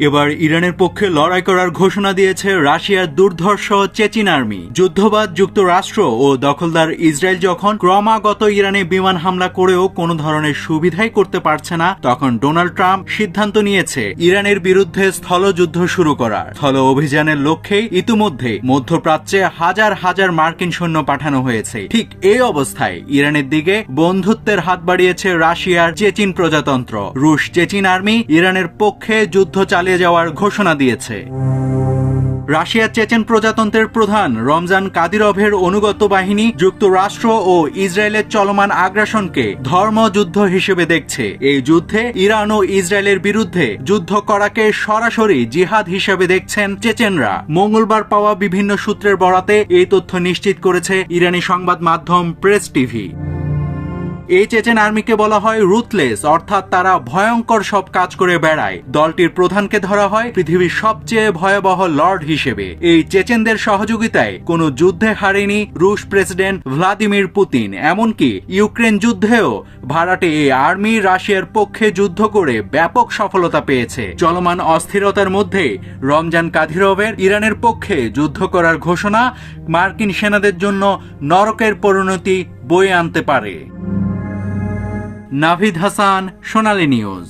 এবার ইরানের পক্ষে লড়াই করার ঘোষণা দিয়েছে রাশিয়ার দুর্ধর্ষ চেচিন আর্মি। যুদ্ধবাদ যুক্তরাষ্ট্র ও দখলদার ইসরায়েল যখন ক্রমাগত ইরানে বিমান হামলা করেও কোনো ধরনের সুবিধাই করতে পারছে না, তখন ডোনাল্ড ট্রাম্প সিদ্ধান্ত নিয়েছে ইরানের বিরুদ্ধে স্থলযুদ্ধ শুরু করার। স্থল অভিযানের লক্ষ্যে ইতিমধ্যে মধ্যপ্রাচ্যে হাজার হাজার মার্কিন সৈন্য পাঠানো হয়েছে। ঠিক এই অবস্থায় ইরানের দিকে বন্ধুত্বের হাত বাড়িয়েছে রাশিয়ার চেচিন প্রজাতন্ত্র। রুশ চেচিন আর্মি ইরানের পক্ষে যুদ্ধ চালিয়ে যাওয়ার ঘোষণা দিয়েছে। রাশিয়ার চেচেন প্রজাতন্ত্রের প্রধান রমজান কাদিরভের অনুগত বাহিনী যুক্তরাষ্ট্র ও ইসরায়েলের চলমান আগ্রাসনকে ধর্মযুদ্ধ হিসেবে দেখছে। এই যুদ্ধে ইরান ও ইসরায়েলের বিরুদ্ধে যুদ্ধ করাকে সরাসরি জিহাদ হিসেবে দেখছেন চেচেনরা। মঙ্গলবার পাওয়া বিভিন্ন সূত্রের বরাতে এই তথ্য নিশ্চিত করেছে ইরানি সংবাদ মাধ্যম প্রেস টিভি। এই চেচেন আর্মিকে বলা হয় রুথলেস, অর্থাৎ তারা ভয়ঙ্কর সব কাজ করে বেড়ায়। দলটির প্রধানকে ধরা হয় পৃথিবীর সবচেয়ে ভয়াবহ লর্ড হিসেবে। এই চেচেনদের সহযোগিতায় কোনো যুদ্ধে হারেনি রুশ প্রেসিডেন্ট ভ্লাদিমির পুতিন। এমনকি ইউক্রেন যুদ্ধেও ভাড়াটে এই আর্মি রাশিয়ার পক্ষে যুদ্ধ করে ব্যাপক সফলতা পেয়েছে। চলমান অস্থিরতার মধ্যে রমজান কাদিরভের ইরানের পক্ষে যুদ্ধ করার ঘোষণা মার্কিন সেনাদের জন্য নরকের পরিণতি বয়ে আনতে পারে। নাভিদ হাসান, সোনালী নিউজ।